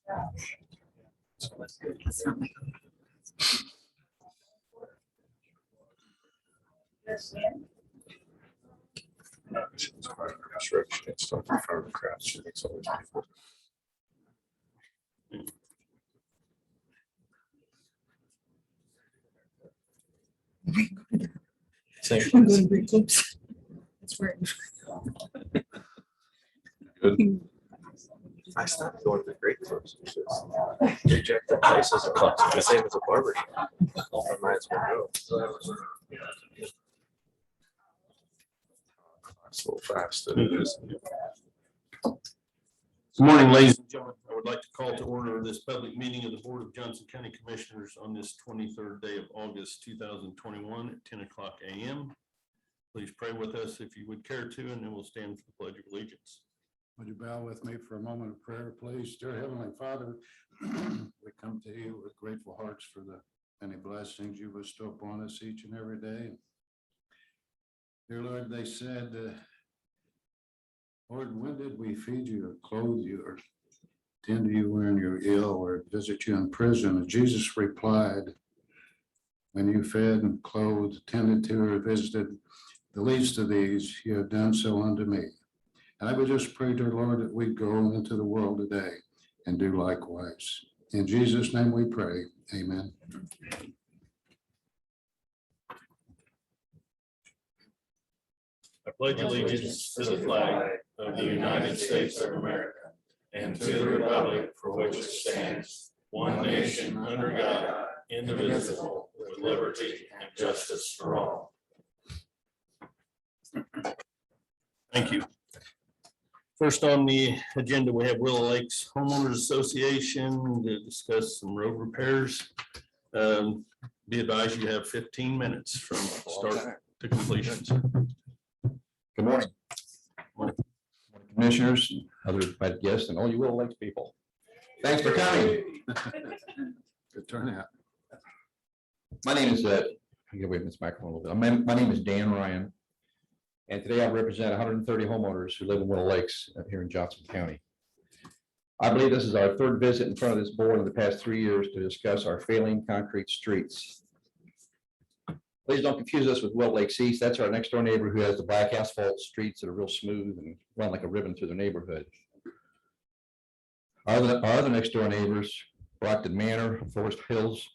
I'm going very close. That's where Good. I stopped going to the great clubs. They check the prices of clubs, the same as a barber shop. I might as well go. It's a little fast. It is. Good morning, ladies and gentlemen. I would like to call to order this public meeting of the Board of Johnson County Commissioners on this 23rd day of August 2021 at 10 o'clock a.m. Please pray with us if you would care to, and then we'll stand for the Pledge of Allegiance. Would you bow with me for a moment of prayer, please? Dear Heavenly Father, we come to you with grateful hearts for the many blessings you bestow upon us each and every day. Dear Lord, they said, Lord, when did we feed you or clothe you or tend to you when you're ill or visit you in prison? And Jesus replied, when you fed and clothed, tended to or visited the least of these, you have done so unto me. And I would just pray, dear Lord, that we go into the world today and do likewise. In Jesus' name we pray. Amen. I pledge allegiance to the flag of the United States of America and to the republic for which it stands, one nation under God, indivisible, with liberty and justice for all. Thank you. First on the agenda, we have Willow Lakes Homeowners Association to discuss some road repairs. Be advised you have 15 minutes from start to completion. Good morning. Morning, Commissioners, other invited guests, and all you Willow Lakes people. Thanks for coming. Good turnout. My name is, I can get away from this microphone a little bit. My name is Dan Ryan. And today I represent 130 homeowners who live in Willow Lakes here in Johnson County. I believe this is our third visit in front of this board in the past 3 years to discuss our failing concrete streets. Please don't confuse us with Willow Lakes East. That's our next door neighbor who has the black asphalt streets that are real smooth and run like a ribbon through the neighborhood. Our other next door neighbors, Brockton Manor, Forest Hills,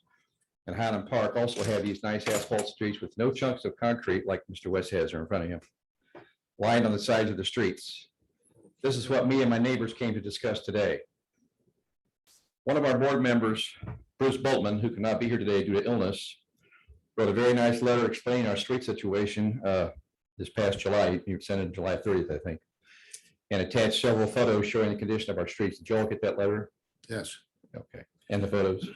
and Highland Park also have these nice asphalt streets with no chunks of concrete like Mr. West has there in front of him, lined on the sides of the streets. This is what me and my neighbors came to discuss today. One of our board members, Bruce Boltman, who cannot be here today due to illness, wrote a very nice letter explaining our street situation this past July. He sent it July 30th, I think, and attached several photos showing the condition of our streets. Did you all get that letter? Yes. Okay, and the photos.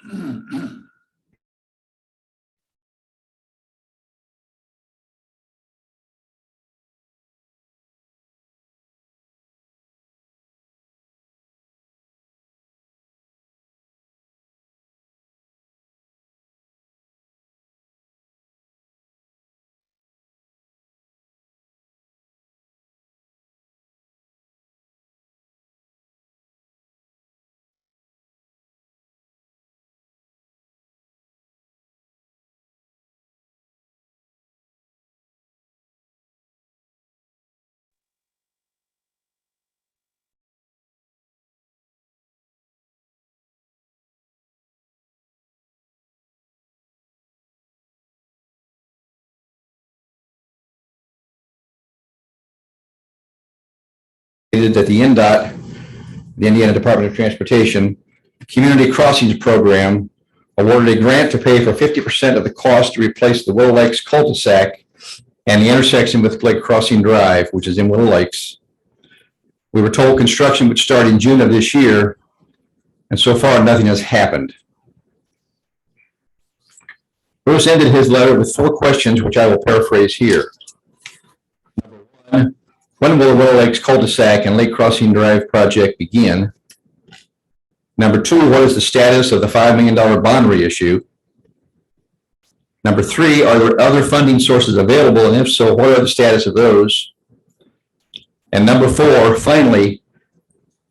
That the INDOT, the Indiana Department of Transportation, Community Crossings Program awarded a grant to pay for 50% of the cost to replace the Willow Lakes cul-de-sac and the intersection with Lake Crossing Drive, which is in Willow Lakes. We were told construction would start in June of this year, and so far nothing has happened. Bruce ended his letter with 4 questions, which I will paraphrase here. Number 1, when will the Willow Lakes cul-de-sac and Lake Crossing Drive project begin? Number 2, what is the status of the $5 million bond reissue? Number 3, are there other funding sources available? And if so, what are the status of those? And number 4, finally,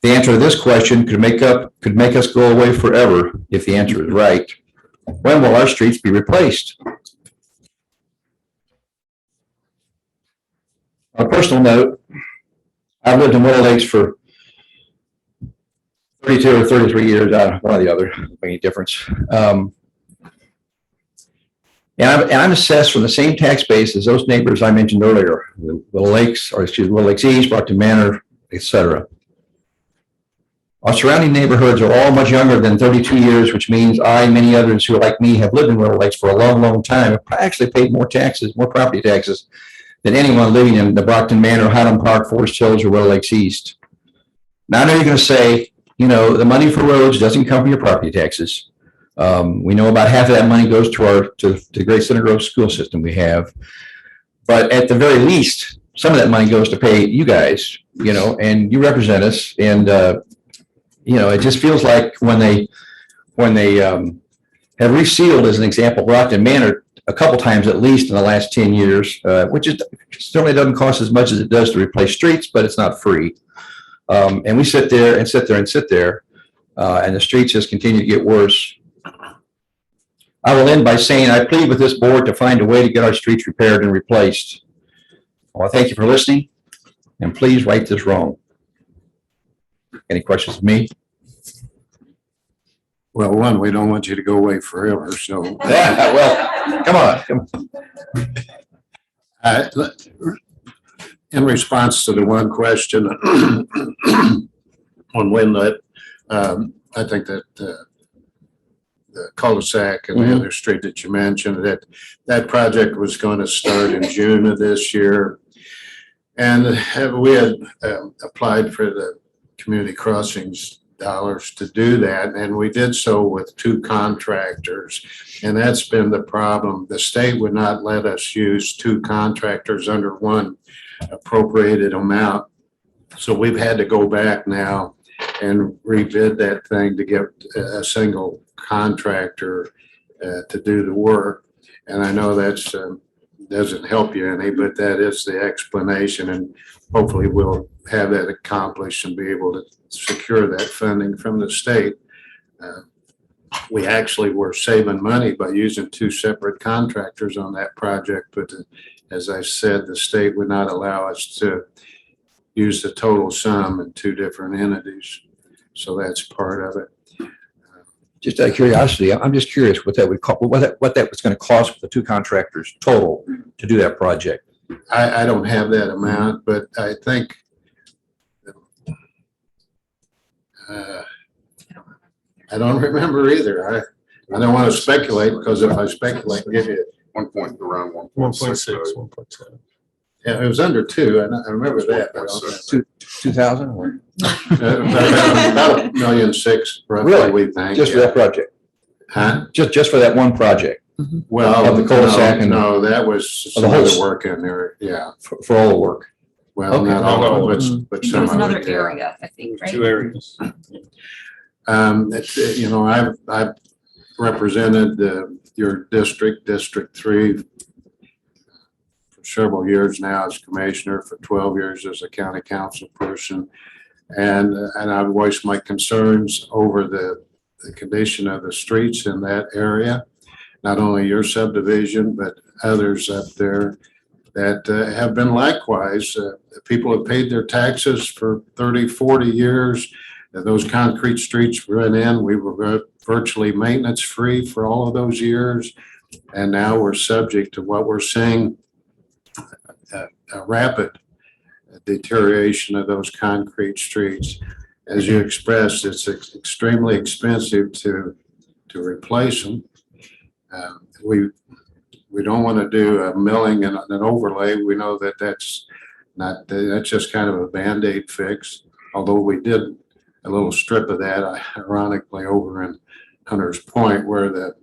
The answer to this question could make us go away forever if the answer is right. When will our streets be replaced? On a personal note, I've lived in Willow Lakes for 32 or 33 years, one or the other, doesn't make any difference. And I'm assessed from the same tax base as those neighbors I mentioned earlier, the Willow Lakes East, Brockton Manor, etc. Our surrounding neighborhoods are all much younger than 32 years, which means I and many others who, like me, have lived in Willow Lakes for a long, long time, have actually paid more taxes, more property taxes than anyone living in the Brockton Manor, Highland Park, Forest Hills, or Willow Lakes East. Now I know you're going to say, the money for roads doesn't come from your property taxes. We know about half of that money goes to the Great Center Grove school system we have. But at the very least, some of that money goes to pay you guys, and you represent us. And, it just feels like when they have resealed, as an example, Brockton Manor a couple times at least in the last 10 years, which certainly doesn't cost as much as it does to replace streets, but it's not free. And we sit there, and the streets just continue to get worse. I will end by saying I plead with this board to find a way to get our streets repaired and replaced. Well, thank you for listening, and please right this wrong. Any questions of me? Well, one, we don't want you to go away forever, so. Yeah, well, come on. In response to the one question on Windlet, I think that the cul-de-sac and the other street that you mentioned, that project was going to start in June of this year. And we had applied for the community crossings dollars to do that, and we did so with 2 contractors, and that's been the problem. The state would not let us use 2 contractors under one appropriated amount, so we've had to go back now and rebid that thing to get a single contractor to do the work. And I know that's doesn't help you any, but that is the explanation, and hopefully we'll have that accomplished and be able to secure that funding from the state. We actually were saving money by using 2 separate contractors on that project, but as I said, the state would not allow us to use the total sum in 2 different entities. So that's part of it. Just out of curiosity, I'm just curious what that would cost, what that was going to cost for the 2 contractors total to do that project. I don't have that amount, but I think I don't remember either. I don't want to speculate, because if I speculate, give you around 1.6, 1.7. yeah, it was under 2. I remember that. But 2,000 about $1.6 million roughly, Really? we think. just for that project, Huh? just for that one project Well, Of the cul-de-sac and- no, that was Of the some whole- other work in there. Yeah. for all the work. Well, Okay. not all of it, but It some was of another it. Yeah. area, I think, right? 2 areas. I've represented your district, District 3, for several years now as commissioner, for 12 years as a county council person. And I've voiced my concerns over the condition of the streets in that area, not only your subdivision, but others up there that have been likewise. People have paid their taxes for 30, 40 years. Those concrete streets run in. We were virtually maintenance free for all of those years. And now we're subject to what we're seeing, a rapid deterioration of those concrete streets. As you expressed, it's extremely expensive to replace them. We don't want to do a milling and an overlay. We know that that's just kind of a Band-Aid fix, although we did a little strip of that, ironically, over in Hunters Point, where the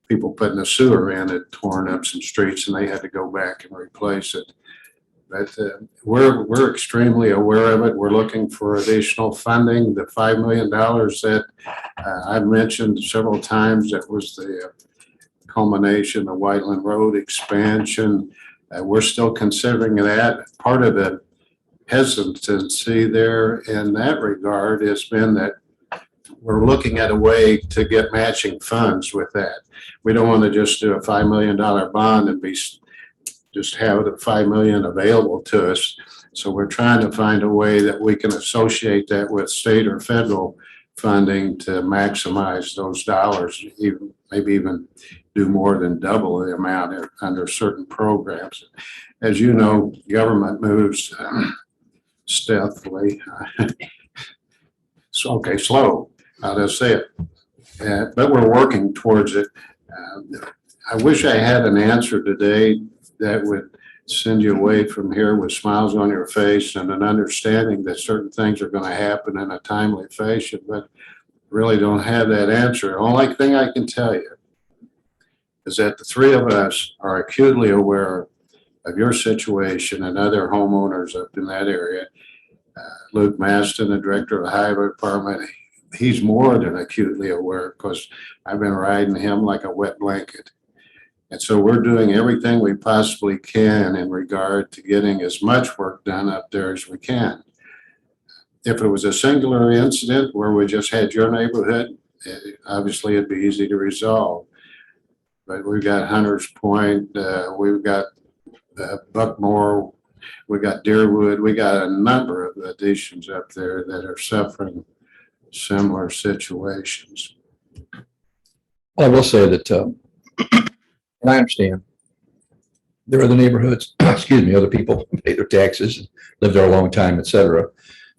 people putting the sewer in had torn up some streets and they had to go back and replace it. But we're extremely aware of it. We're looking for additional funding. The $5 million that I've mentioned several times, that was the culmination of Whiteland Road expansion. We're still considering that. Part of the hesitancy there in that regard has been that we're looking at a way to get matching funds with that. We don't want to just do a $5 million bond and just have the 5 million available to us. So we're trying to find a way that we can associate that with state or federal funding to maximize those dollars, even, maybe even do more than double the amount under certain programs. As you know, government moves stealthily. So, okay, slow, I'll just say it. But we're working towards it. I wish I had an answer today that would send you away from here with smiles on your face and an understanding that certain things are going to happen in a timely fashion, but really don't have that answer. The only thing I can tell you is that the three of us are acutely aware of your situation and other homeowners up in that area. Luke Maston, the director of the highway department, he's more than acutely aware because I've been riding him like a wet blanket. And so we're doing everything we possibly can in regard to getting as much work done up there as we can. If it was a singular incident where we just had your neighborhood, obviously it'd be easy to resolve. But we've got Hunters Point, we've got Buckmore, we got Deerwood, we got a number of additions up there that are suffering similar situations. I will say that, and I understand there are other neighborhoods, excuse me, other people pay their taxes, live there a long time, et cetera.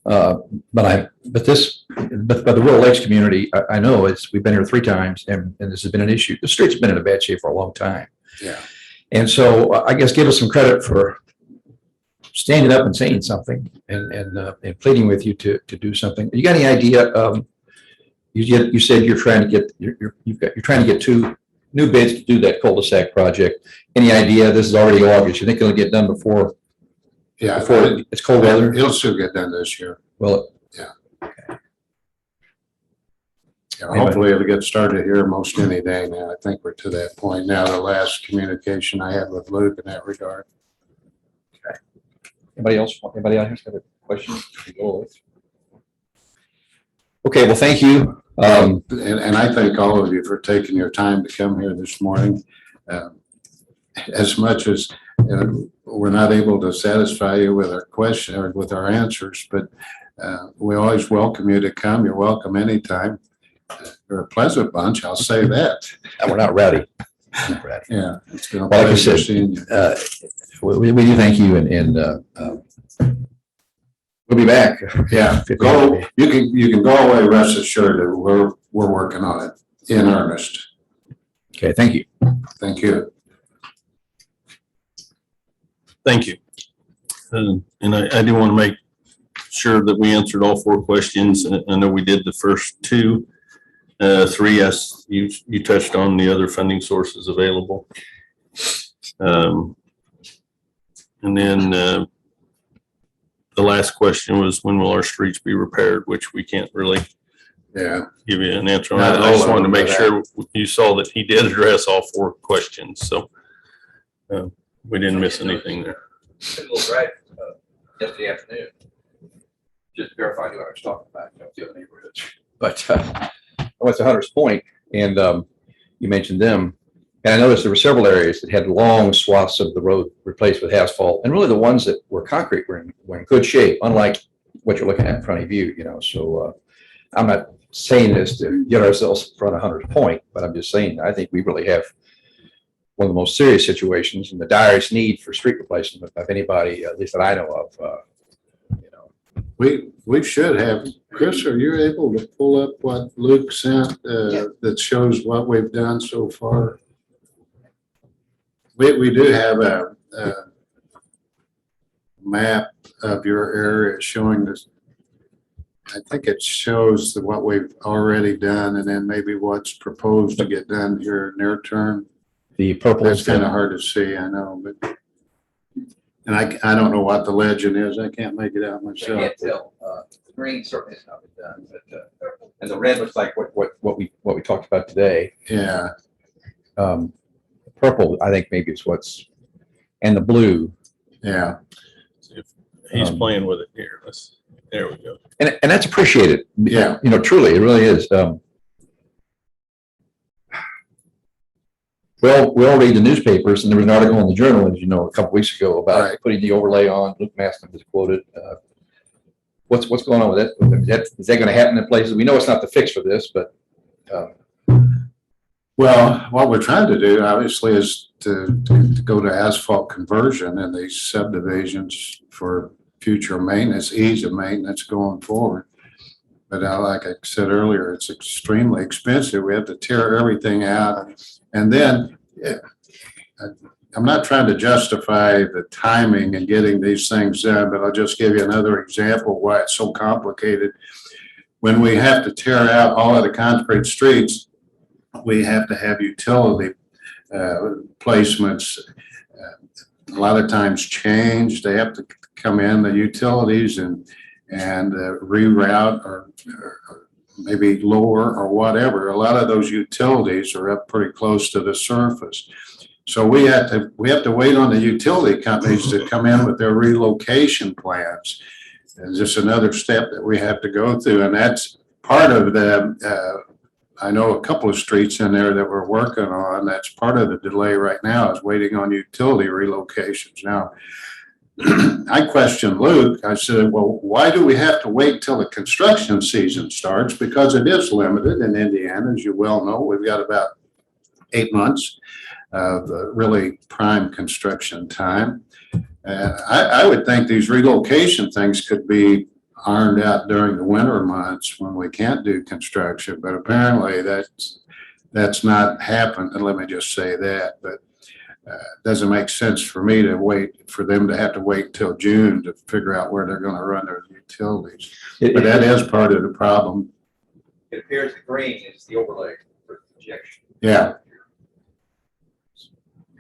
But the Willow Lakes community, I know we've been here 3 times and this has been an issue. The street's been in a bad shape for a long time. Yeah. And so I guess give us some credit for standing up and saying something and pleading with you to do something. You got any idea? You said you're trying to get you're trying to get 2 new bids to do that cul-de-sac project. Any idea? This is already August. You think it'll get done before it's cold weather? It'll still get done this year. Well, Hopefully it'll get started here most any day now. I think we're to that point now. The last communication I had with Luke in that regard. anybody else? Anybody out here's got a question? Okay, well, thank you. And I thank all of you for taking your time to come here this morning. As much as we're not able to satisfy you with our question or with our answers, but we always welcome you to come. You're welcome anytime. You're a pleasant bunch, I'll say that. And we're not rowdy. Yeah, it's been a Like I pleasure said, seeing you. we do thank you and we'll be back. Yeah, you can go away rest assured that we're working on it in earnest. Okay, thank you. Thank you. Thank you. And I do want to make sure that we answered all 4 questions. I know we did the first 2. 3, yes, you touched on the other funding sources available. And then the last question was, when will our streets be repaired, which we can't really give you an answer on. I just wanted to make sure you saw that he did address all 4 questions. So we didn't miss anything there. A little right yesterday afternoon. Just verify who I was talking about, the other neighborhoods. But I went to Hunters Point and you mentioned them. And I noticed there were several areas that had long swaths of the road replaced with asphalt. And really the ones that were concrete were in good shape, unlike what you're looking at in front of you, So I'm not saying this to get ourselves in front of Hunters Point, but I'm just saying, I think we really have one of the most serious situations and the direst need for street replacement of anybody, at least that I know of. We should have, Chris, are you able to pull up what Luke sent that shows what we've done so far? We do have a map of your area showing this. I think it shows what we've already done and then maybe what's proposed to get done here near term. The purple It's kind of hard to see, I know, but and I don't know what the legend is. I can't make it out myself. I can't tell. The green certainly has not been done, but and the red looks like what we talked about today. Yeah. Purple, I think maybe is what's, and the blue. Yeah. He's playing with it here. There we go. And that's appreciated. Yeah. You know, truly, it really is. Well, we all read the newspapers, and there was an article in the Journal, as you know, a couple weeks ago about Right. putting the overlay on. Luke Maston was quoted. What's going on with it? Is that going to happen in places? We know it's not the fix for this, but Well, what we're trying to do, obviously, is to go to asphalt conversion in these subdivisions for future maintenance, ease of maintenance going forward. But like I said earlier, it's extremely expensive. We have to tear everything out. And then I'm not trying to justify the timing and getting these things done, but I'll just give you another example why it's so complicated. When we have to tear out all of the concrete streets, we have to have utility placements. A lot of times change. They have to come in, the utilities, and reroute or maybe lower or whatever. A lot of those utilities are up pretty close to the surface. So we have to wait on the utility companies to come in with their relocation plans. It's just another step that we have to go through, and that's part of the I know a couple of streets in there that we're working on. That's part of the delay right now, is waiting on utility relocations. Now, I questioned Luke. I said, well, why do we have to wait till the construction season starts? Because it is limited in Indiana, as you well know. We've got about 8 months of really prime construction time. I would think these relocation things could be ironed out during the winter months when we can't do construction, but apparently that's not happened. And let me just say that, but it doesn't make sense for me to wait for them to have to wait till June to figure out where they're going to run their utilities. But that is part of the problem. It appears the green is the overlay for projection. Yeah.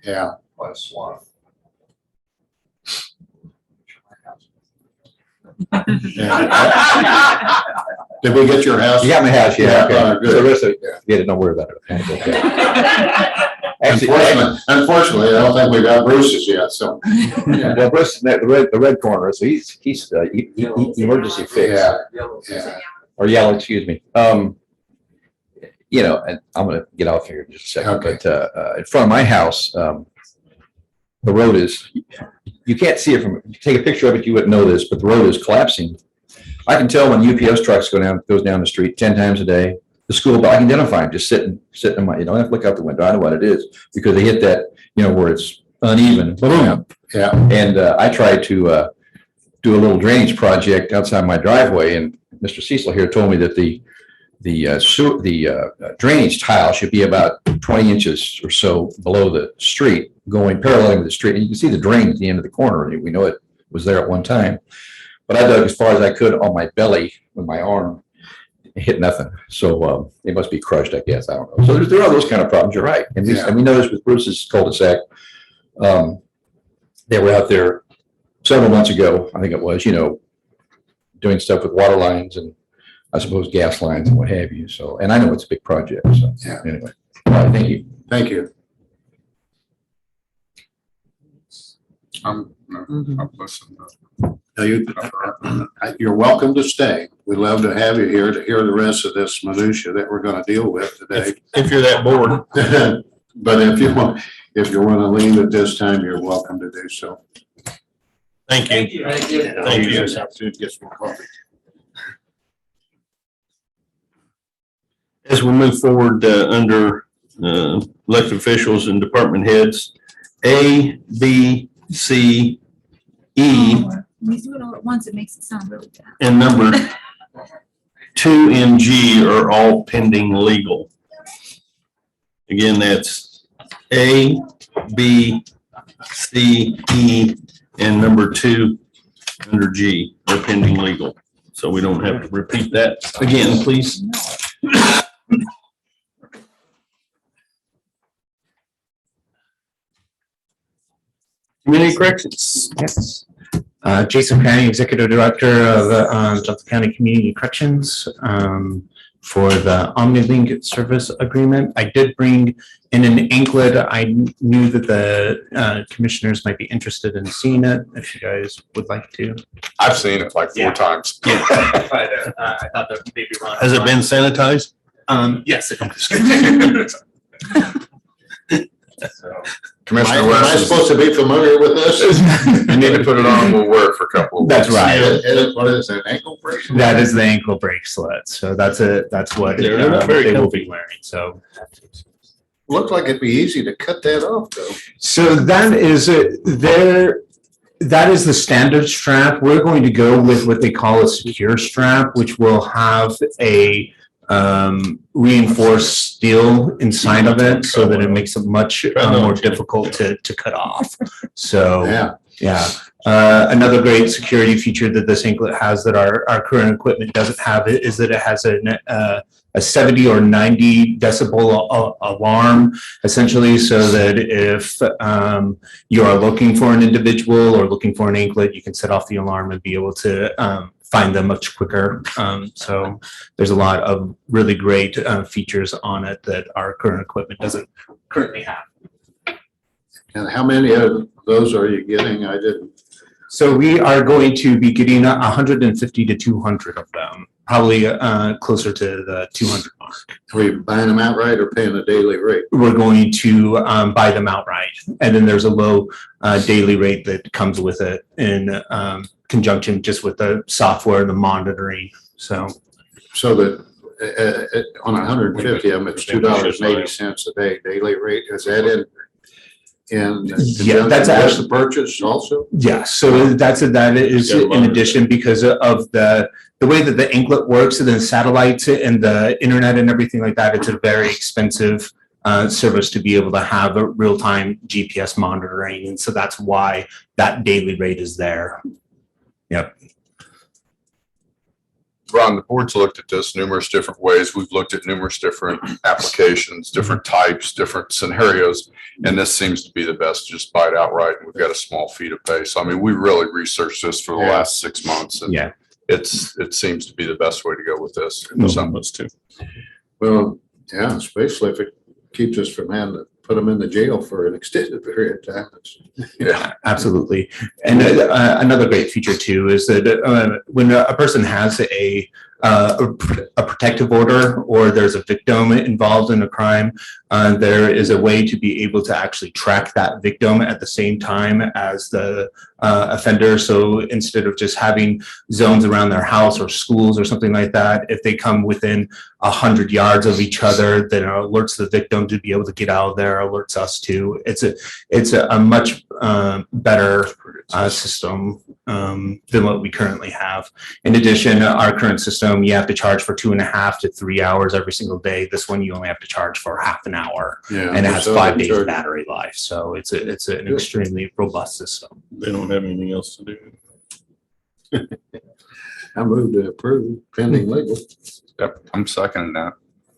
Yeah. Quite a swath. Did we get your house? you got my house, yeah. Yeah, Okay. good. So the rest of it, don't worry about it. Okay. Unfortunately, I don't think we got Bruce's yet, so. Well, Bruce, the red corner, so he's emergency fix. Yeah. Yeah. Or yellow, excuse me. You know, and I'm gonna get off here in just a second, Okay. but in front of my house, the road is, you can't see it from, if you take a picture of it, you wouldn't know this, but the road is collapsing. I can tell when UPS trucks goes down the street 10 times a day. The school, but I can identify them just sitting in my, you don't have to look out the window. I know what it is because they hit that, you know, where it's uneven. Boom. Yeah. And I tried to do a little drainage project outside my driveway, and Mr. Cecil here told me that the drainage tile should be about 20 inches or so below the street, going parallel with the street. And you can see the drain at the end of the corner. We know it was there at one time, but I dug as far as I could on my belly with my arm. Hit nothing. So it must be crushed, I guess. I don't know. So there are those kind of problems. You're right. And we noticed with Bruce's cul-de-sac, they were out there several months ago, I think it was, you know, doing stuff with water lines and I suppose gas lines and what have you. So, and I know it's a big project. So anyway, all right, thank you. Thank you. I'm listening. Now you're welcome to stay. We'd love to have you here to hear the rest of this minutia that we're going to deal with today. If you're that bored. But if you want to leave at this time, you're welcome to do so. Thank you. Thank you. Thank you. guys have to get some coffee. As we move forward under elected officials and department heads, A, B, C, E, When you do it all at once, it makes it sound really bad. and number 2 and G are all pending legal. Again, that's A, B, C, E, and number 2 under G are pending legal. So we don't have to repeat that again, please. Community corrections. Yes. Jason Penny, Executive Director of Johnson County Community Corrections. for the OmniLink service agreement. I did bring in an inklet. I knew that the commissioners might be interested in seeing it, if you guys would like to. I've seen it like four Yeah. times. I thought that maybe Ron. Has it been sanitized? Yes. it comes. Commissioner Am I West, supposed to be familiar with this? you need to put it on, we'll wear it for a couple of weeks. That's right. What is it, ankle bracelet? That is the ankle bracelet. So that's what They're not very they will comfy. be wearing. So. Looked like it'd be easy to cut that off though. So that is that is the standard strap. We're going to go with what they call a secure strap, which will have a reinforced steel inside of it so that it makes it much more difficult to cut off. So Yeah. another great security feature that this anklet has that our current equipment doesn't have is that it has a 70 or 90 decibel alarm, essentially, so that if you are looking for an individual or looking for an anklet, you can set off the alarm and be able to find them much quicker. So there's a lot of really great features on it that our current equipment doesn't currently have. And how many of those are you getting? I didn't. So we are going to be getting 150 to 200 of them, probably closer to the 200 mark. Are we buying them outright or paying a daily rate? We're going to buy them outright. And then there's a low daily rate that comes with it in conjunction just with the software and the monitoring. So So that on 150 of them, it's $2.80 a day daily rate. Is that in? Yeah, that's the purchase also. yeah, so that is in addition because of the way that the anklet works and the satellites and the internet and everything like that. It's a very expensive service to be able to have a real-time GPS monitoring, and so that's why that daily rate is there. Yep. Ron, the board's looked at this numerous different ways. We've looked at numerous different applications, different types, different scenarios, and this seems to be the best. Just buy it outright, and we've got a small fee to pay. So, I mean, we really researched this for the last 6 months, and Yeah. it seems to be the best way to go with this. Some of us too. Well, yeah, especially if it keeps us from having to put them in the jail for an extended period of time. Yeah. Absolutely. And another great feature too is that when a person has a protective order or there's a victim involved in a crime, there is a way to be able to actually track that victim at the same time as the offender. So instead of just having zones around their house or schools or something like that, if they come within 100 yards of each other, then it alerts the victim to be able to get out of there, alerts us to. It's a much better system than what we currently have. In addition, our current system, you have to charge for 2.5 to 3 hours every single day. This one, you only have to charge for half an hour, Yeah. and it has So 5 days charge- battery life. So it's an extremely robust system. They don't have anything else to do. I move to approve pending legal. Yep, I'm seconding that.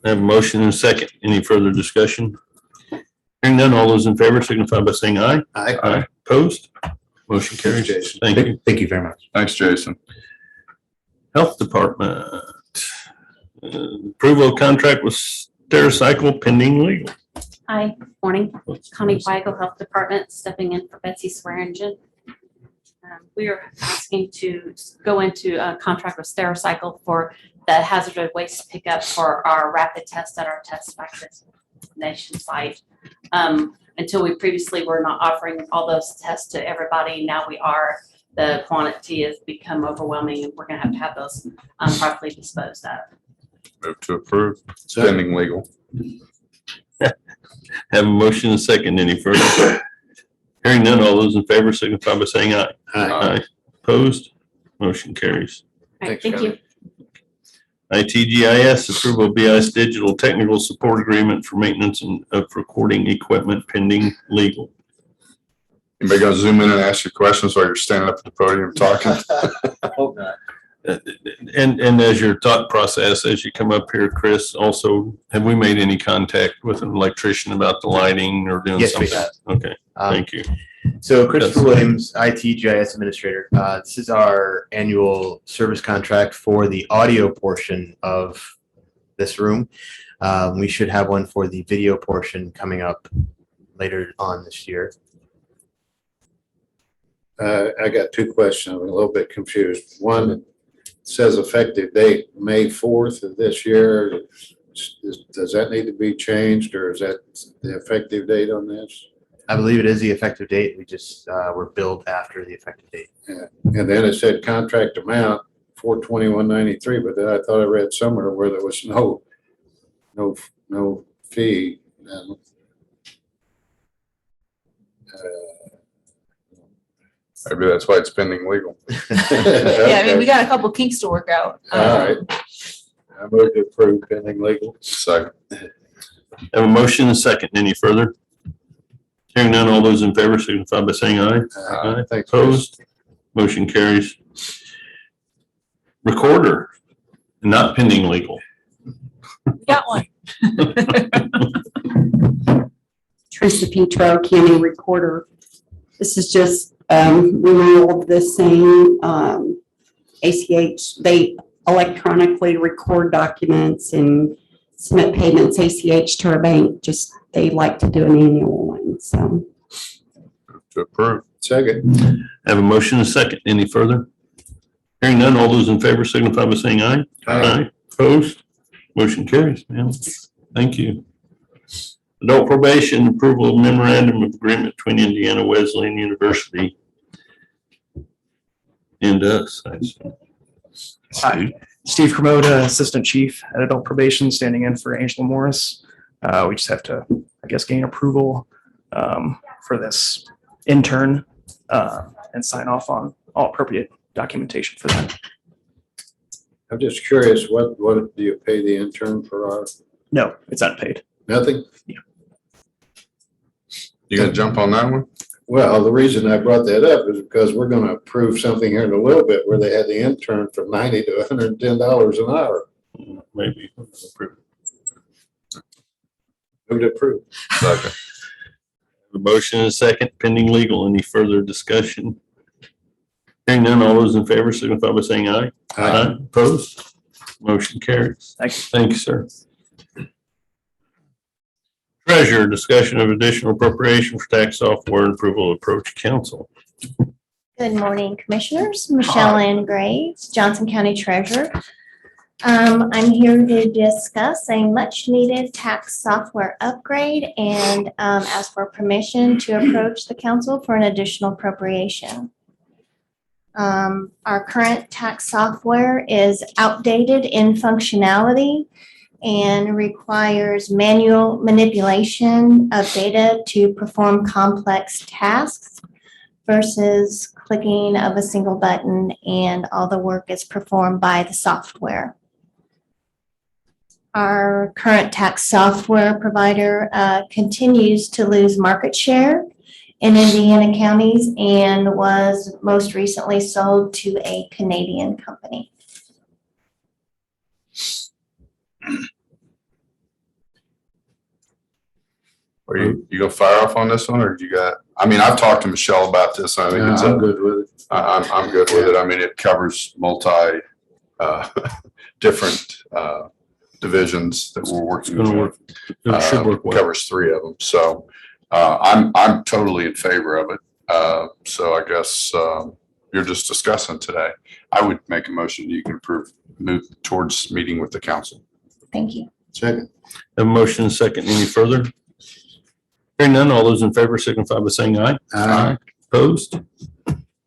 I have a motion and a second. Any further discussion? Hearing none, all those in favor signify by saying aye. Aye. Opposed? Motion carries. Jason. Thank you. Thank you very much. Thanks, Jason. Health Department. Approval of contract with Stericycle pending legal. Hi, morning. Connie Weigel, Health Department, stepping in for Betsy Swearingen. We are asking to go into a contract with Stericycle for the hazardous waste pickup for our rapid test at our test vaccination site. Until we previously were not offering all those tests to everybody, now we are. The quantity has become overwhelming and we're gonna have those properly disposed of. Move to approve pending legal. Have a motion and a second. Any further? Hearing none, all those in favor signify by saying aye. Aye. Opposed? Motion carries. All right, Thanks, thank you. ITGIS approval of BIS digital technical support agreement for maintenance of recording equipment pending legal. Anybody gonna zoom in and ask you questions while you're standing up at the podium talking? I hope not. And as your thought process, as you come up here, Chris, also, have we made any contact with an electrician about the lighting or doing Yes, we something? have. Okay, thank you. So Christopher Williams, IT GIS Administrator. This is our annual service contract for the audio portion of this room. We should have one for the video portion coming up later on this year. I got two questions. I'm a little bit confused. One, it says effective date, May 4th of this year. Does that need to be changed, or is that the effective date on this? I believe it is the effective date. We just were billed after the effective date. And then it said contract amount $421.93, but then I thought I read somewhere where there was no fee. Maybe that's why it's pending legal. Yeah, I mean, we got a couple kinks to work out. All right. I move to approve pending legal. Second. Have a motion and a second. Any further? Hearing none, all those in favor signify by saying aye. Aye. Thanks, Chris. Opposed? Motion carries. Recorder, not pending legal. We got one. Teresa Petro, County Recorder. This is just renewal of the same ACH. They electronically record documents and submit payments ACH to our bank. Just they like to do an annual one. So To approve. Second. Have a motion and a second. Any further? Hearing none, all those in favor signify by saying aye. Aye. Opposed? Motion carries, ma'am. Thank you. Adult probation approval of memorandum of agreement between Indiana Wesleyan University and us. Hi. Steve Cremota, Assistant Chief at Adult Probation, standing in for Angela Morris. We just have to, I guess, gain approval for this intern and sign off on all appropriate documentation for that. I'm just curious, what do you pay the intern for our, No, it's unpaid. nothing? You gonna jump on that one? Well, the reason I brought that up is because we're gonna approve something here in a little bit where they had the intern for $90 to $110 an hour. Maybe. Move to approve. Second. A motion and a second pending legal. Any further discussion? Hearing none, all those in favor signify by saying aye. Opposed? Motion carries. Thank you. Thank you, sir. Treasurer, discussion of additional appropriation for tax software and approval of approach council. Good morning, Commissioners. Michelle Ann Graves, Johnson County Treasurer. I'm here to discuss a much-needed tax software upgrade and ask for permission to approach the council for an additional appropriation. Our current tax software is outdated in functionality and requires manual manipulation of data to perform complex tasks versus clicking of a single button and all the work is performed by the software. Our current tax software provider continues to lose market share in Indiana counties and was most recently sold to a Canadian company. Are you gonna fire off on this one, or do you got, I mean, I've talked to Michelle about this. I think Yeah, it's, I'm good with it. I'm good with it. I mean, it covers different divisions that we're working It's gonna with. work. It should work well. Covers 3 of them. So I'm totally in favor of it. So I guess you're just discussing today. I would make a motion that you can move towards meeting with the council. Thank you. Second. Have a motion and a second. Any further? Hearing none, all those in favor signify by saying aye. Aye. Opposed?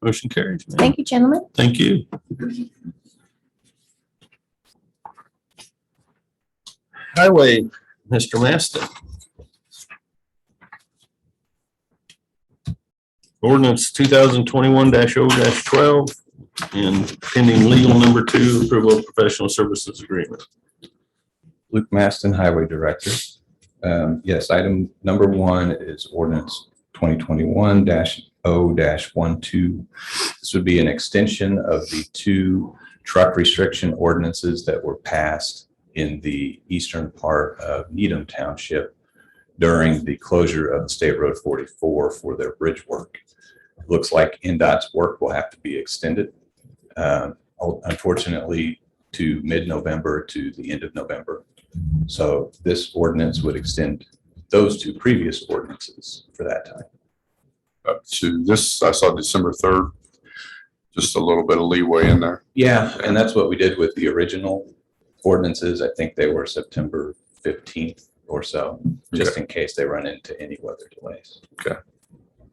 Motion carries. ma'am. Thank you, gentlemen. Thank you. Highway, Mr. Maston. Ordinance 2021-0-12 and pending legal number 2, approval of professional services agreement. Luke Maston, Highway Director. Yes, item number 1 is ordinance 2021-0-12. This would be an extension of the 2 truck restriction ordinances that were passed in the eastern part of Needham Township during the closure of State Road 44 for their bridge work. It looks like NDOT's work will have to be extended, unfortunately, to mid-November to the end of November. So this ordinance would extend those two previous ordinances for that time. Up to this, I saw December 3rd, just a little bit of leeway in there. Yeah, and that's what we did with the original ordinances. I think they were September 15th or so, just in case they run into any weather delays. Okay.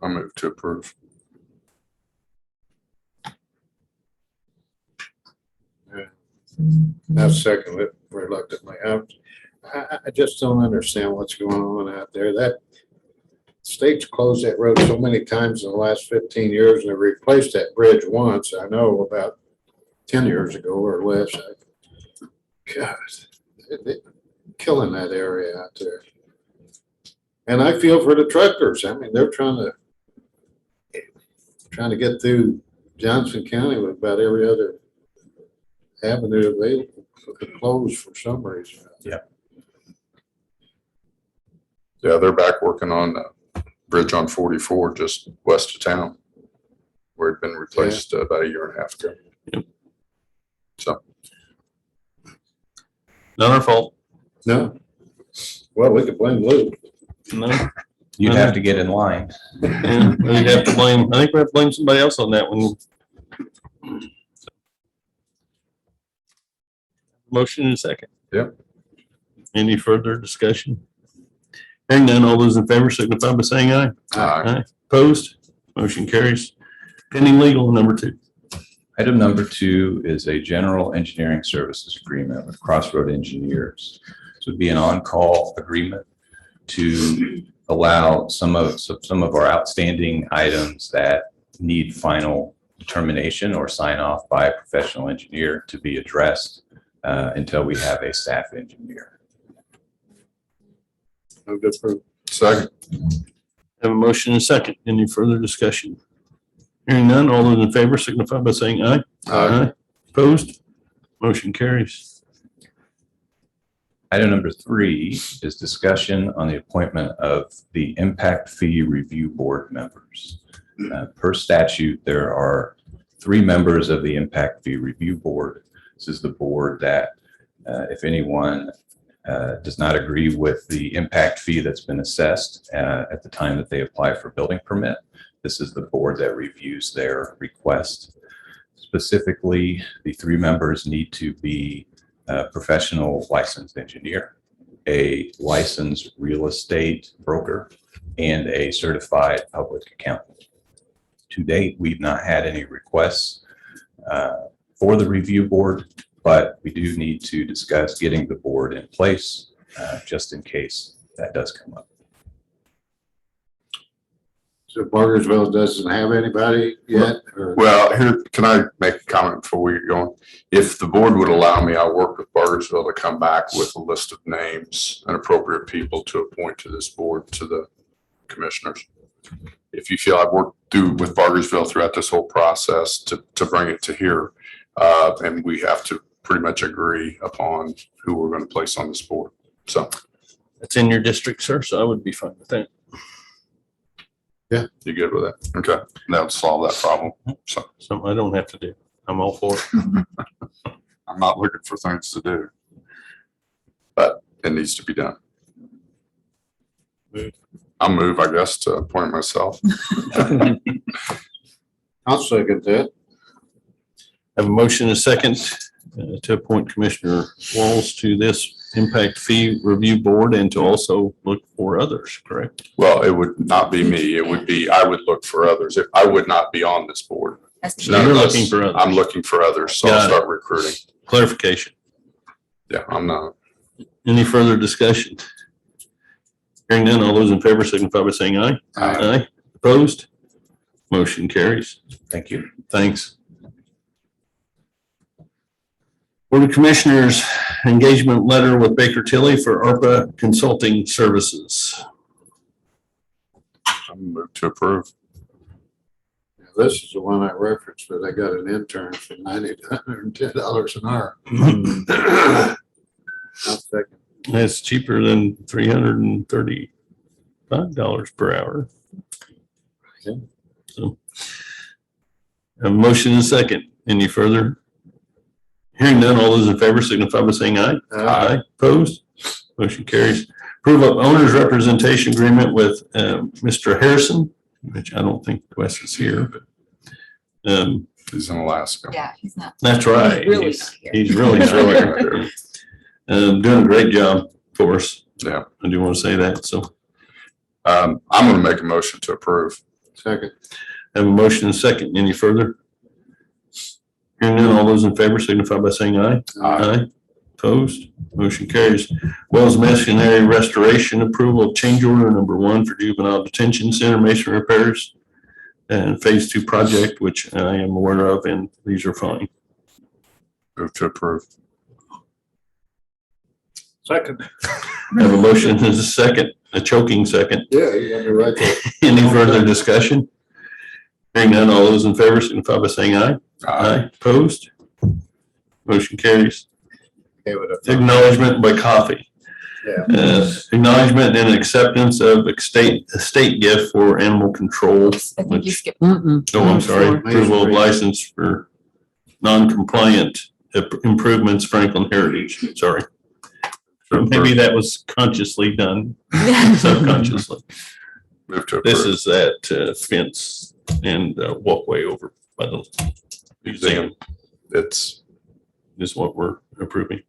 I'll move to approve. I second it reluctantly. I just don't understand what's going on out there. That state's closed that road so many times in the last 15 years and they replaced that bridge once. I know about 10 years ago or less. God, they're killing that area out there. And I feel for the truckers. I mean, they're trying to get through Johnson County with about every other avenue available. Closed for some reason. Yeah. Yeah, they're back working on the bridge on 44 just west of town, where it'd been replaced about a year and a half ago. Yep. So. Not our fault. No. Well, we could blame Lou. No. You'd have to get in line. Yeah, we'd have to blame, I think we have to blame somebody else on that one. Motion in a second. Yep. Any further discussion? Hearing none, all those in favor signify by saying aye. Aye. Opposed? Motion carries. Pending legal, number 2. Item number 2 is a general engineering services agreement with Crossroad Engineers. This would be an on-call agreement to allow some of our outstanding items that need final determination or sign off by a professional engineer to be addressed until we have a staff engineer. No good for. Second. Have a motion and a second. Any further discussion? Hearing none, all those in favor signify by saying aye. Aye. Opposed? Motion carries. Item number 3 is discussion on the appointment of the Impact Fee Review Board members. Per statute, there are 3 members of the Impact Fee Review Board. This is the board that if anyone does not agree with the impact fee that's been assessed at the time that they apply for building permit, this is the board that reviews their request. Specifically, the 3 members need to be a professional licensed engineer, a licensed real estate broker, and a certified public accountant. To date, we've not had any requests for the review board, but we do need to discuss getting the board in place just in case that does come up. So Bargersville doesn't have anybody yet? Or? Well, here, can I make a comment before we get going? If the board would allow me, I'll work with Bargersville to come back with a list of names and appropriate people to appoint to this board, to the commissioners. If you feel I've worked through with Bargersville throughout this whole process to bring it to here, and we have to pretty much agree upon who we're going to place on this board. So That's in your district, sir, so I would be fine with that. yeah, you good with that? Okay, that would solve that problem. So Something I don't have to do. I'm all for it. I'm not looking for things to do, but it needs to be done. I'll move, I guess, to appoint myself. I'll second that. Have a motion and a second to appoint Commissioner Walls to this impact fee review board and to also look for others, correct? Well, it would not be me. It would be, I would look for others. If I would not be on this board. So you're looking for others. I'm looking for others, so I'll Got it. start recruiting. Clarification. Yeah, I'm not. Any further discussion? Hearing none, all those in favor signify by saying aye. Aye. Opposed? Motion carries. Thank you. Thanks. Board of Commissioners engagement letter with Baker Tilly for ARPA consulting services. I'm moved to approve. This is the one I referenced, but I got an intern for $90 to $110 an hour. I'll second. That's cheaper than $335 per hour. Yeah. So, a motion and a second. Any further Hearing none, all those in favor signify by saying aye. Aye. Opposed? Motion carries. Approve of owner's representation agreement with Mr. Harrison, which I don't think Wes is here, but He's in Alaska. Yeah, he's not. that's right. He's really not here. He's really not here. Doing a great job for us. Yeah. I do want to say that. So I'm going to make a motion to approve. Second. have a motion and a second. Any further? Hearing none, all those in favor signify by saying aye. Aye. Opposed? Motion carries. Wells Missionary Restoration approval of change order number 1 for juvenile detention center masonry repairs and phase 2 project, which I am aware of, and these are fine. Move to approve. Second. Have a motion and a second, a choking second. Yeah, you got me right there. Any further discussion? Hearing none, all those in favor signify by saying aye. Aye. Opposed? Motion carries. Okay, with a- Acknowledgement by coffee. Yeah. Acknowledgement and acceptance of estate gift for animal control. I think you Which, skipped. oh, I'm sorry, approval of license for non-compliant improvements Franklin Heritage, sorry. So maybe that was consciously done, subconsciously. Move to approve. This is that fence and walkway over by the museum It's, is what we're approving.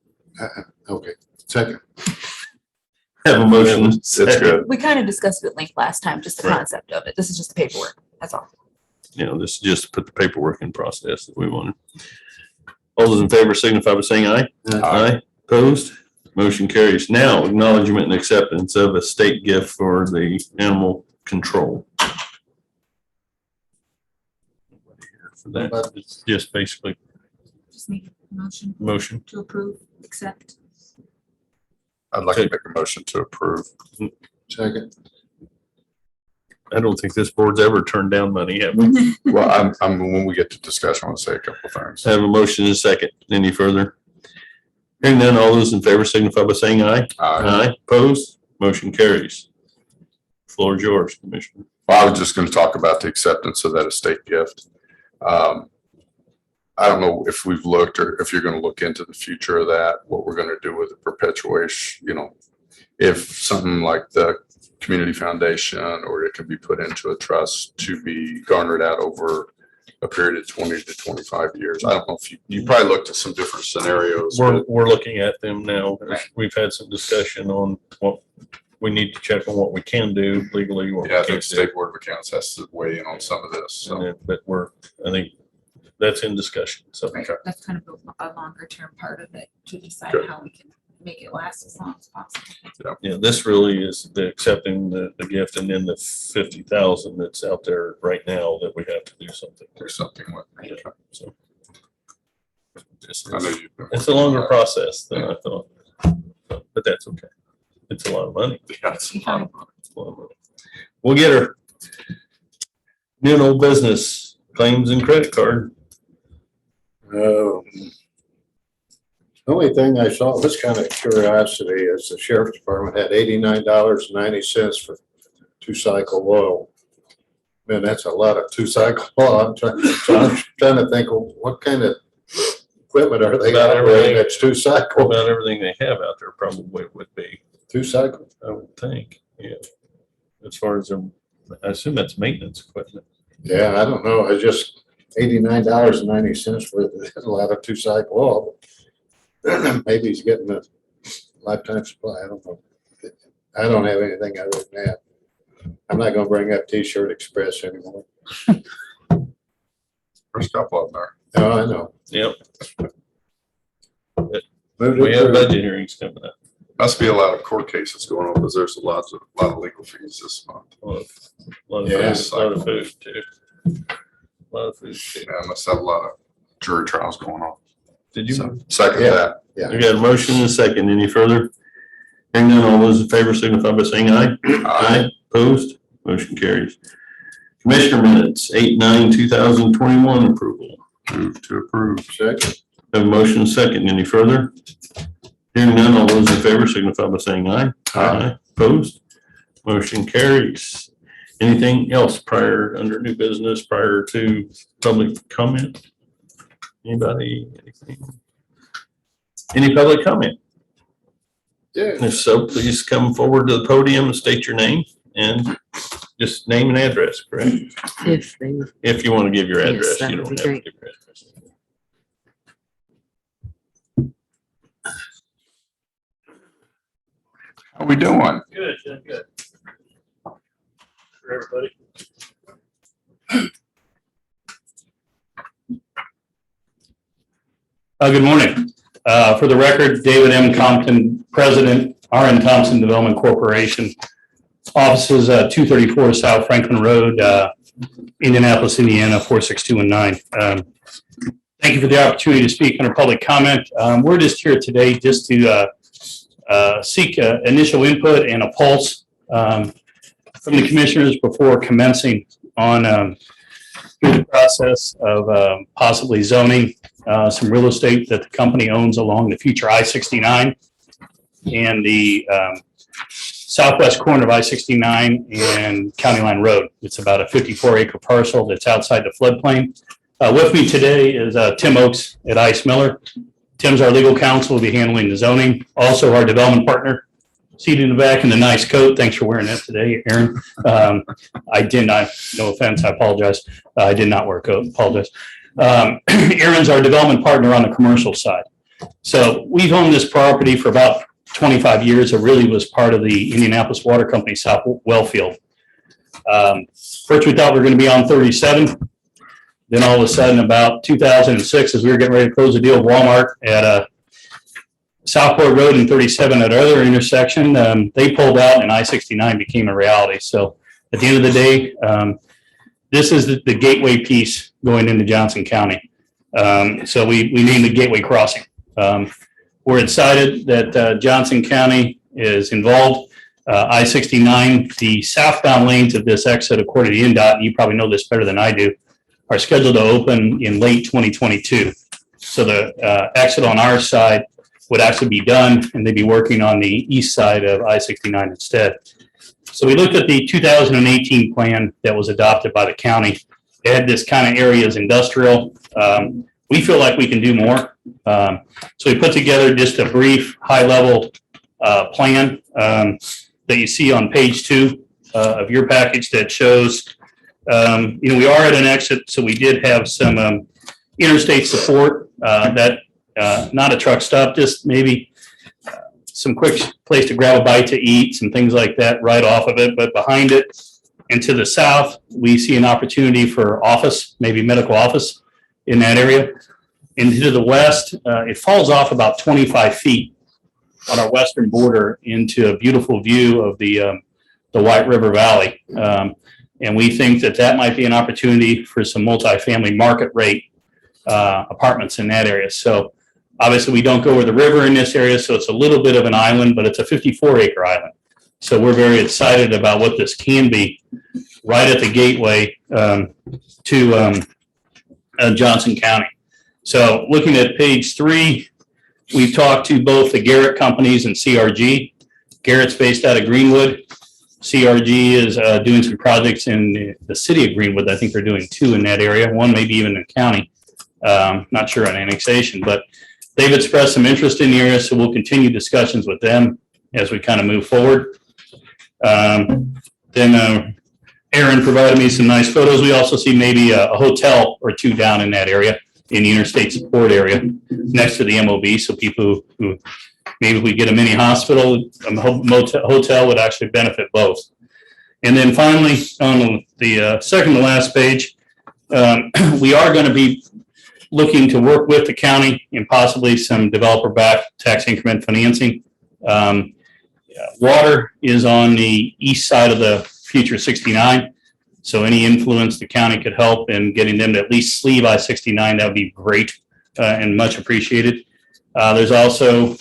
Okay, second. Have a motion. it's good. We kind of discussed it at length last time, just the Right. concept of it. This is just the paperwork. That's all. You know, this is just to put the paperwork in process that we wanted. All those in favor signify by saying aye. Aye. Opposed? Motion carries. Now, acknowledgement and acceptance of a state gift for the animal control. For that, it's just basically Just need a motion motion. to approve, accept. I'd like to make a motion to approve. Second. I don't think this board's ever turned down money, have we? Well, when we get to discussion, I want to say a couple of things. I have a motion and a second. Any further? Hearing none, all those in favor signify by saying aye. Aye. Opposed? Motion carries. Floor is yours, Commissioner. Well, I was just going to talk about the acceptance of that estate gift. I don't know if we've looked or if you're going to look into the future of that, what we're going to do with the perpetuation, if something like the community foundation, or it can be put into a trust to be garnered out over a period of 20 to 25 years. I don't know if you probably looked at some different scenarios. We're looking at them now. We've had some discussion on what we need to check on what we can do legally. What we Yeah, I think can't the do. State Board of Accounts has to weigh in on some of this. And So, then- But I think that's in discussion. So Right, that's kind of a longer term part of it to decide Good. how we can make it last as long as possible. yeah, this really is the accepting the gift and then the 50,000 that's out there right now that we have to do something. there's something with. Yeah, so. I know you've been It's a working on longer that. process than I thought, but that's okay. It's a lot of money. Yeah, it's a lot of money. It's a lot of money. We'll get her. New and old business, claims and credit card. Only thing I saw, this kind of curiosity, is the sheriff's department had $89.90 for 2-cycle oil. Man, that's a lot of 2-cycle oil. I'm trying to think, well, what kind of equipment are they About operating everything. that's 2-cycle? About everything they have out there probably would be, 2-cycle? I would think, yeah. As far as, I assume that's maintenance equipment. Yeah, I don't know. I just $89.90 for a lot of 2-cycle oil. Maybe he's getting a lifetime supply. I don't know. I don't have anything other than that. I'm not gonna bring up T-shirt Express anymore. There's a couple of them there. No, I know. Yep, Move to we have approve. budget hearings coming up. Must be a lot of court cases going on because there's a lot of legal fees this month. A lot of Yeah. food, a lot of food too. A lot of food too. Yeah, I must have a lot of jury trials going on. Did you? So, second Yeah. that. We got a motion and a second. Any further? Hearing none, all those in favor signify by saying aye. Aye. Opposed? Motion carries. Commissioner minutes, 8/9/2021 approval. Move to approve. Second. Have a motion and a second. Any further? Hearing none, all those in favor signify by saying aye. Aye. Opposed? Motion carries. Anything else under new business prior to public comment? Anybody, anything? Any public comment? Yeah. If so, please come forward to the podium and state your name and just name and address, correct? If they were. If you want to give your Yes, address, that you would don't be have to great. give your address. How we doing? Good, good. For everybody. Good morning. For the record, David M. Compton, President, RN Thompson Development Corporation. Offices 234 South Franklin Road, Indianapolis, Indiana, 46219. Thank you for the opportunity to speak under public comment. We're just here today just to seek initial input and a pulse from the commissioners before commencing on through the process of possibly zoning some real estate that the company owns along the future I-69 and the southwest corner of I-69 and County Line Road. It's about a 54-acre parcel that's outside the floodplain. With me today is Tim Oakes at Ice Miller. Tim's our legal counsel, will be handling the zoning. Also our development partner, seated in the back in the nice coat. Thanks for wearing that today, Aaron. I did not, no offense, I apologize. I did not wear a coat, apologize. Aaron's our development partner on the commercial side. So we've owned this property for about 25 years. It really was part of the Indianapolis Water Company South Wellfield. First we thought we were going to be on 37. Then all of a sudden about 2006, as we were getting ready to close the deal with Walmart at Southport Road and 37 at other intersection, they pulled out and I-69 became a reality. So at the end of the day, this is the gateway piece going into Johnson County. So we named it Gateway Crossing. We're excited that Johnson County is involved. I-69, the southbound lanes of this exit, according to NDOT, and you probably know this better than I do, are scheduled to open in late 2022. So the exit on our side would actually be done and they'd be working on the east side of I-69 instead. So we looked at the 2018 plan that was adopted by the county. It had this kind of area as industrial. We feel like we can do more. So we put together just a brief high-level plan that you see on page 2 of your package that shows, we are at an exit, so we did have some interstate support that not a truck stop, just maybe some quick place to grab a bite to eat, some things like that right off of it. But behind it and to the south, we see an opportunity for office, maybe medical office in that area. And to the west, it falls off about 25 feet on our western border into a beautiful view of the White River Valley. And we think that that might be an opportunity for some multifamily market rate apartments in that area. So obviously we don't go over the river in this area, so it's a little bit of an island, but it's a 54-acre island. So we're very excited about what this can be right at the gateway to Johnson County. So looking at page 3, we've talked to both the Garrett companies and CRG. Garrett's based out of Greenwood. CRG is doing some projects in the city of Greenwood. I think they're doing 2 in that area, one maybe even in the county. Not sure on annexation, but they've expressed some interest in the area, so we'll continue discussions with them as we kind of move forward. Then Aaron provided me some nice photos. We also see maybe a hotel or 2 down in that area, in the interstate support area next to the MOB. So people who maybe if we get a mini hospital, a hotel would actually benefit both. And then finally, on the second to last page, we are going to be looking to work with the county and possibly some developer-backed tax increment financing. Water is on the east side of the future 69. So any influence the county could help in getting them to at least sleeve I-69, that would be great and much appreciated. There's also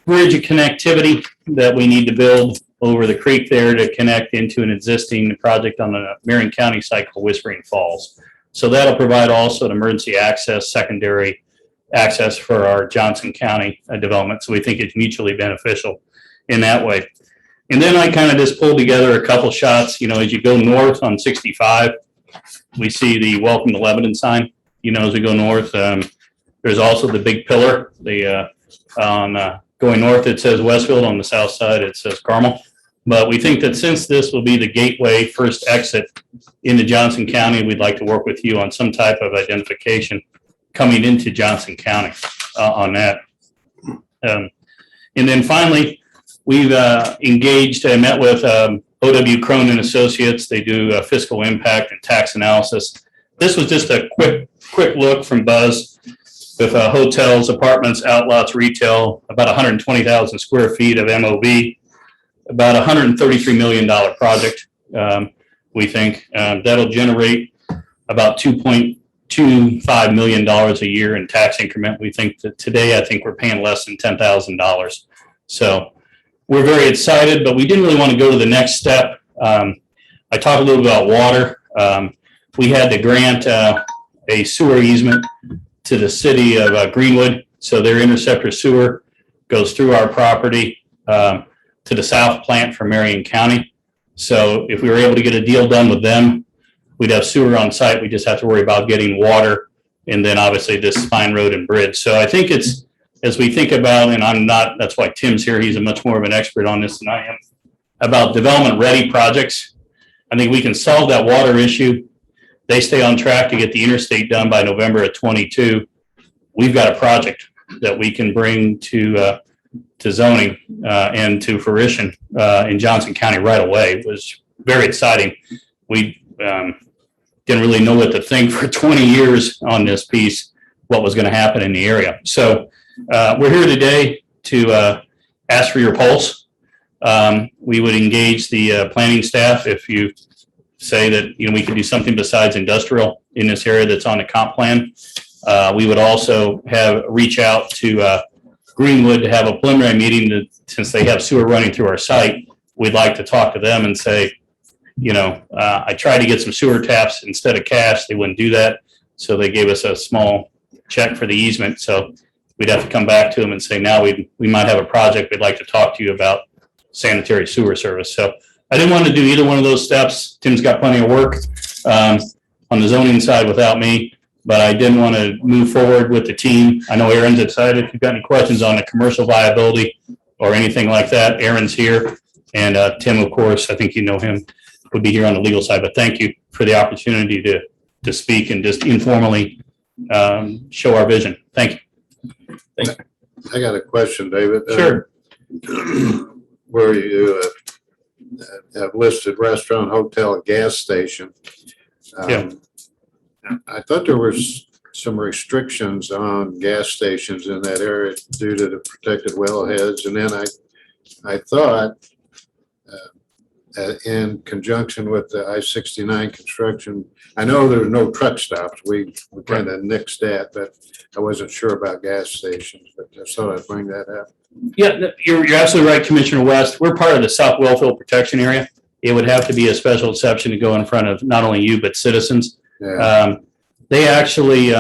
bridge connectivity that we need to build over the creek there to connect into an existing project on the Marion County site called Whispering Falls. So that'll provide also an emergency access, secondary access for our Johnson County development. So we think it's mutually beneficial in that way. And then I kind of just pulled together a couple shots. As you go north on 65, we see the Welcome to Lebanon sign. As we go north, there's There's also the big pillar, on going north, it says Westfield, on the south side, it says Carmel. But we think that since this will be the gateway first exit into Johnson County, we'd like to work with you on some type of identification coming into Johnson County on that. And then finally, we've engaged and met with OW Cronin Associates. They do fiscal impact and tax analysis. This was just a quick look from Buzz with hotels, apartments, outlots, retail, about 120,000 square feet of MOB, about $133 million project. We think that'll generate about $2.25 million a year in tax increment. We think that today, I think we're paying less than $10,000. So we're very excited, but we didn't really want to go to the next step. I talked a little bit about water. We had to grant a sewer easement to the city of Greenwood. So their interceptor sewer goes through our property to the south plant for Marion County. So if we were able to get a deal done with them, we'd have sewer on site. We just have to worry about getting water, and then obviously this spine road and bridge. So I think it's, as we think about, and I'm not, that's why Tim's here, he's a much more of an expert on this than I am, about development ready projects. I think we can solve that water issue. They stay on track to get the interstate done by November of 22. We've got a project that we can bring to zoning and to fruition in Johnson County right away. It was very exciting. We didn't really know what to think for 20 years on this piece, what was going to happen in the area. So we're here today to ask for your pulse. We would engage the planning staff if you say that we could do something besides industrial in this area that's on the comp plan. We would also reach out to Greenwood to have a preliminary meeting that, since they have sewer running through our site, we'd like to talk to them and say, I tried to get some sewer taps instead of cash. They wouldn't do that. So they gave us a small check for the easement. So we'd have to come back to them and say, now we might have a project. We'd like to talk to you about sanitary sewer service. So I didn't want to do either one of those steps. Tim's got plenty of work on the zoning side without me, but I didn't want to move forward with the team. I know Aaron's excited. If you've got any questions on the commercial viability or anything like that, Aaron's here. And Tim, of course, I think you know him, would be here on the legal side. But thank you for the opportunity to speak and just informally show our vision. Thank you. I got a question, David. Sure. Where you have listed restaurant, hotel, and gas station. Yeah. I thought there was some restrictions on gas stations in that area due to the protected wellheads. And then I thought in conjunction with the I-69 construction, I know there are no truck stops. We kind of nixed that, but I wasn't sure about gas stations, but I thought I'd bring that up. Yeah, you're absolutely right, Commissioner West. We're part of the South Wellfield Protection Area. It would have to be a special exception to go in front of not only you, but citizens. Yeah. They actually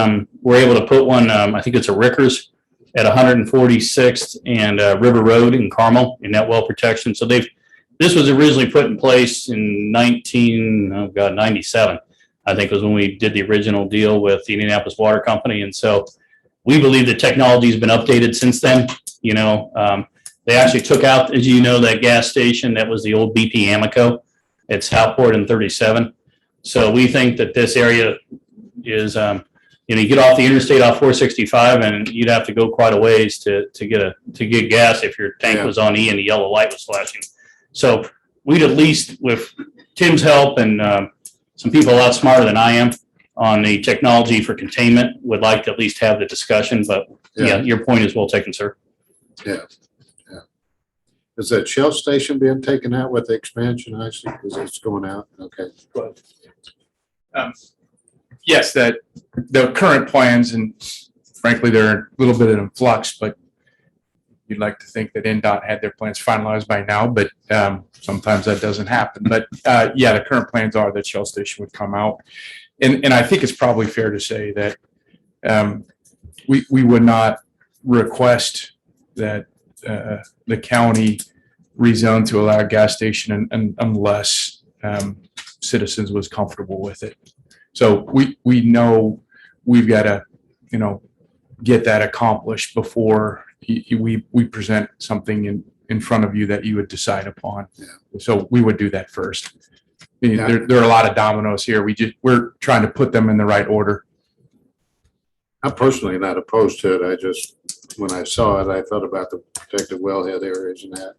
were able to put one, I think it's a Rickers at 146th and River Road in Carmel in that well protection. So this was originally put in place in 97, I think was when we did the original deal with the Indianapolis Water Company. And so we believe the technology has been updated since then. They actually took out, as you know, that gas station that was the old BP Amoco at Southport and 37. So we think that this area is, you get off the interstate off 465 and you'd have to go quite a ways to get gas if your tank was on E and the yellow light was flashing. So we'd at least, with Tim's help and some people a lot smarter than I am on the technology for containment, would like to at least have the discussion. But yeah, your point is well taken, sir. Yeah. Is that Shell station being taken out with the expansion? I see, because it's going out. Okay. Yes, that the current plans, and frankly, they're a little bit in flux, but you'd like to think that NDOT had their plans finalized by now, but sometimes that doesn't happen. But yeah, the current plans are that Shell station would come out. And I think it's probably fair to say that we would not request that the county rezone to allow a gas station unless citizens was comfortable with it. So we know we've got to, get that accomplished before we present something in front of you that you would decide upon. So we would do that first. There are a lot of dominoes here. We're trying to put them in the right order. I'm personally not opposed to it. I just, when I saw it, I thought about the protected wellhead areas and that.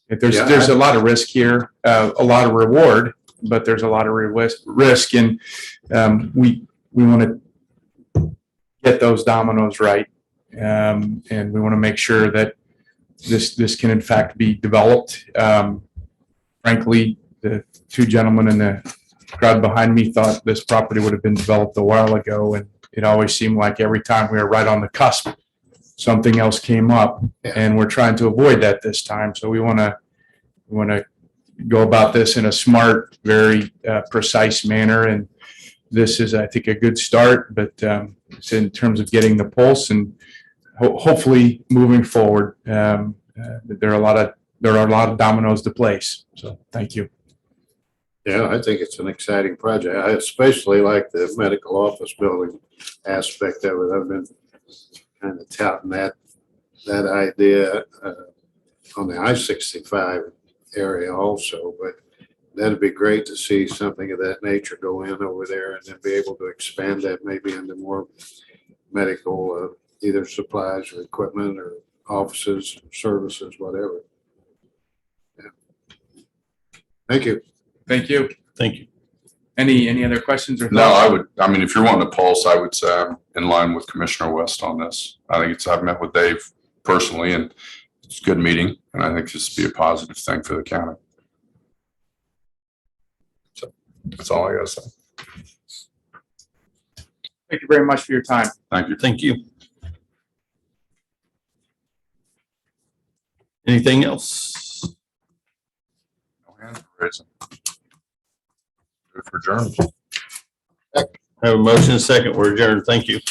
There's a lot of risk here, a lot of reward, but there's a lot of risk, and we want to get those dominoes right, and we want to make sure that this can in fact be developed. Frankly, the two gentlemen in the crowd behind me thought this property would have been developed a while ago, and it always seemed like every time we were right on the cusp, something else came up, and we're trying to avoid that this time. So we want to go about this in a smart, very precise manner, and this is, I think, a good start. But it's in terms of getting the pulse and hopefully moving forward, there are a lot of dominoes to place. So thank you. Yeah, I think it's an exciting project. I especially like the medical office building aspect of it. I've been kind of touting that idea on the I-65 area also, but that'd be great to see something of that nature go in over there and then be able to expand that maybe into more medical, either supplies or equipment or offices, services, whatever. Yeah. Thank you. Thank you. Thank you. Any other questions or No, thoughts? I mean, if you're wanting to pulse, I would say I'm in line with Commissioner West on this. I think I've met with Dave personally, and it's a good meeting, and I think this would be a positive thing for the county. So that's all I gotta say. Thank you very much for your time. Thank you. Thank you. Anything else? No hands raising. Good for adjournment. Have a motion and a second. We're adjourned. Thank you.